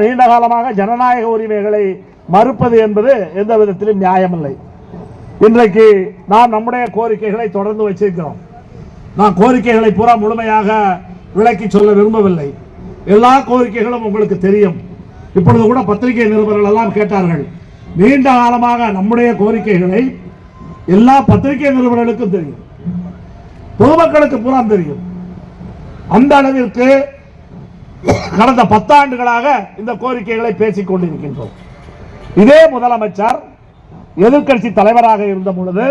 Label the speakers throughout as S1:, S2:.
S1: நீண்ட காலமாக ஜனநாயக உரிமைகளை மறுப்பது என்பது எந்த விதத்திலும் நியாயமில்லை. இன்றைக்கு நாம் நம்முடைய கோரிக்கைகளை தொடர்ந்து வச்சிருக்கிறோம். நான் கோரிக்கைகளை பூரா முழுமையாக விளக்கி சொல்ல விரும்பவில்லை. எல்லா கோரிக்கைகளும் உங்களுக்கு தெரியும். இப்பொழுது கூட பத்திரிகை நிருபர்கள் எல்லாம் கேட்டார்கள். நீண்ட காலமாக நம்முடைய கோரிக்கைகளை எல்லா பத்திரிகை நிருபர்களுக்கும் தெரியும், பொதுமக்களுக்கு பூரா தெரியும். அந்த அளவிற்கு கடந்த 10 ஆண்டுகளாக இந்த கோரிக்கைகளை பேசிக் கொண்டிருக்கின்றோம். இதே முதலமைச்சர் எதிர்க்கட்சி தலைவராக இருந்த பொழுது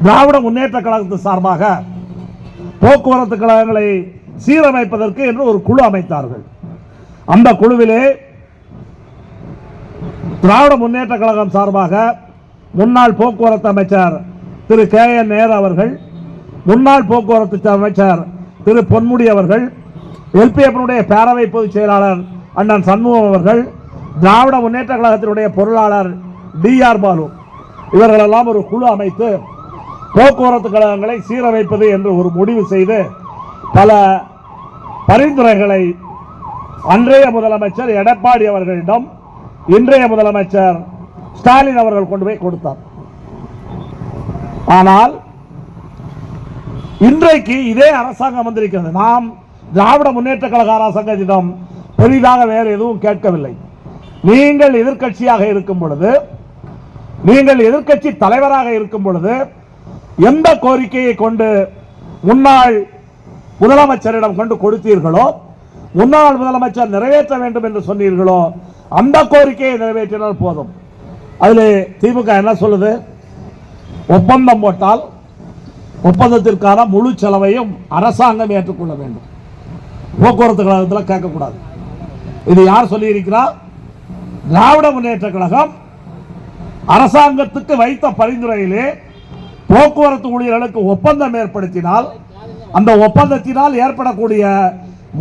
S1: திராவிட முன்னேற்ற கழகத்தின் சார்பாக போக்குவரத்து கழகங்களை சீரமைப்பதற்கு என்று ஒரு குழு அமைத்தார்கள். அந்த குழுவிலே திராவிட முன்னேற்ற கழகம் சார்பாக முன்னாள் போக்குவரத்து அமைச்சர் திரு KN நேரு அவர்கள், முன்னாள் போக்குவரத்து அமைச்சர் திரு பொன்முடி அவர்கள், LPF பேரவை பொதுச் செயலாளர் அண்ணன் சண்முகம் அவர்கள், திராவிட முன்னேற்ற கழகத்தினுடைய பொருளாளர் DR பாலு, இவர்களெல்லாம் ஒரு குழு அமைத்து போக்குவரத்து கழகங்களை சீரமைப்பது என்று ஒரு முடிவு செய்து பல பரிந்துரைகளை அன்றைய முதலமைச்சர் எடப்பாடி அவர்களிடம் இன்றைய முதலமைச்சர் ஸ்டாலின் அவர்கள் கொண்டு போய் கொடுத்தார். ஆனால் இன்றைக்கு இதே அரசாங்கம் வந்திருக்கிறது. நாம் திராவிட முன்னேற்ற கழக அரசாங்கத்திடம் பெரிதாக வேறு எதுவும் கேட்கவில்லை. நீங்கள் எதிர்க்கட்சியாக இருக்கும் பொழுது, நீங்கள் எதிர்க்கட்சி தலைவராக இருக்கும் பொழுது எந்த கோரிக்கையை கொண்டு முன்னாள் முதலமைச்சரிடம் கொண்டு கொடுத்தீர்களோ, முன்னாள் முதலமைச்சர் நிறைவேற்ற வேண்டும் என்று சொன்னீர்களோ, அந்த கோரிக்கையை நிறைவேற்றினால் போதும். அதில் திமுக என்ன சொல்லுது? ஒப்பந்தம் போட்டால் ஒப்பந்தத்திற்கான முழு செலவையும் அரசாங்கம் ஏற்றுக்கொள்ள வேண்டும், போக்குவரத்து கழகத்தில் கேட்கக்கூடாது. இது யார் சொல்லி இருக்கிறார்? திராவிட முன்னேற்ற கழகம் அரசாங்கத்துக்கு வைத்த பரிந்துரையிலே போக்குவரத்து ஊழியர்களுக்கு ஒப்பந்தம் ஏற்படுத்தினால் அந்த ஒப்பந்தத்தினால் ஏற்படக்கூடிய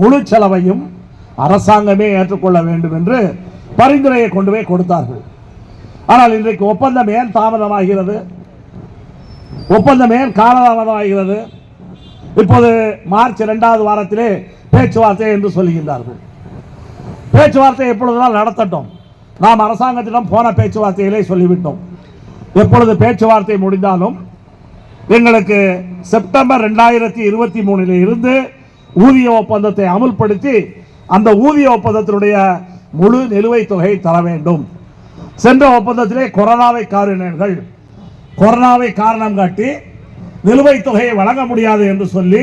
S1: முழு செலவையும் அரசாங்கமே ஏற்றுக்கொள்ள வேண்டும் என்று பரிந்துரையை கொண்டு போய் கொடுத்தார்கள். ஆனால் இன்றைக்கு ஒப்பந்தம் ஏன் தாமதமாகிறது? ஒப்பந்தம் ஏன் காலதாமதமாகிறது? இப்போது மார்ச் 2வது வாரத்திலே பேச்சுவார்த்தை என்று சொல்லுகின்றார்கள். பேச்சுவார்த்தை எப்பொழுதுதான் நடத்தட்டும். நாம் அரசாங்கத்திடம் போன பேச்சுவார்த்தையிலே சொல்லிவிட்டோம். எப்பொழுது பேச்சுவார்த்தை முடிந்தாலும் எங்களுக்கு செப்டம்பர் 2023 இருந்து ஊதிய ஒப்பந்தத்தை அமுல்படுத்தி அந்த ஊதிய ஒப்பந்தத்தினுடைய முழு நிலுவைத் தொகையை தர வேண்டும். சென்ற ஒப்பந்தத்திலே கொரோனாவை காரணம் காட்டி நிலுவைத் தொகையை வழங்க முடியாது என்று சொல்லி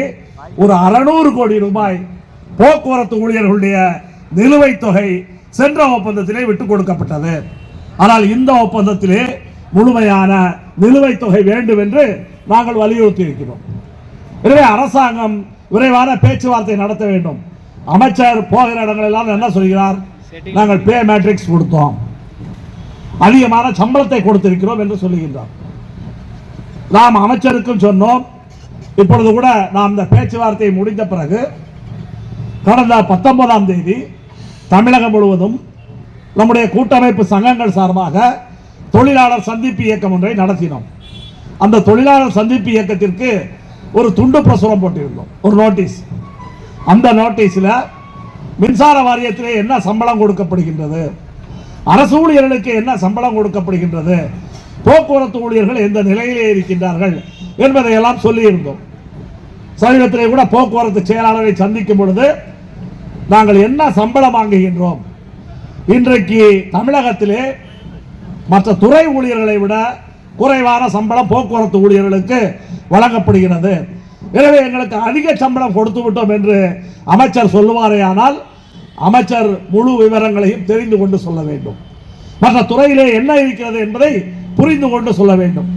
S1: ஒரு 600 கோடி ரூபாய் போக்குவரத்து ஊழியர்களுடைய நிலுவைத் தொகை சென்ற ஒப்பந்தத்திலே விட்டுக் கொடுக்கப்பட்டது. ஆனால் இந்த ஒப்பந்தத்திலே முழுமையான நிலுவைத் தொகை வேண்டும் என்று நாங்கள் வலியுறுத்தி இருக்கிறோம். எனவே அரசாங்கம் விரைவான பேச்சுவார்த்தை நடத்த வேண்டும். அமைச்சர் போகிற இடங்களெல்லாம் என்ன சொல்கிறார்? நாங்கள் பே மேட்ரிக்ஸ் கொடுத்தோம், அதிகமான சம்பளத்தை கொடுத்திருக்கிறோம் என்று சொல்லுகின்றார். நாம் அமைச்சருக்கும் சொன்னோம். இப்பொழுது கூட நாம் இந்த பேச்சுவார்த்தை முடிந்த பிறகு கடந்த 19ஆம் தேதி தமிழகம் முழுவதும் நம்முடைய கூட்டமைப்பு சங்கங்கள் சார்பாக தொழிலாளர் சந்திப்பு இயக்கம் ஒன்றை நடத்தினோம். அந்த தொழிலாளர் சந்திப்பு இயக்கத்திற்கு ஒரு துண்டு பிரசுரம் போட்டிருந்தோம், ஒரு நோட்டீஸ். அந்த நோட்டீஸில் மின்சார வாரியத்திலே என்ன சம்பளம் கொடுக்கப்படுகின்றது, அரசு ஊழியர்களுக்கு என்ன சம்பளம் கொடுக்கப்படுகின்றது, போக்குவரத்து ஊழியர்கள் எந்த நிலையிலே இருக்கின்றார்கள் என்பதையெல்லாம் சொல்லியிருந்தோம். சமீபத்திலே கூட போக்குவரத்து செயலாளரை சந்திக்கும் பொழுது நாங்கள் என்ன சம்பளம் வாங்குகின்றோம், இன்றைக்கு தமிழகத்திலே மற்ற துறை ஊழியர்களை விட குறைவான சம்பளம் போக்குவரத்து ஊழியர்களுக்கு வழங்கப்படுகிறது. எனவே எங்களுக்கு அதிக சம்பளம் கொடுத்து விட்டோம் என்று அமைச்சர் சொல்லுவாரே, ஆனால் அமைச்சர் முழு விவரங்களையும் தெரிந்து கொண்டு சொல்ல வேண்டும். மற்ற துறையிலே என்ன இருக்கிறது என்பதை புரிந்து கொண்டு சொல்ல வேண்டும்.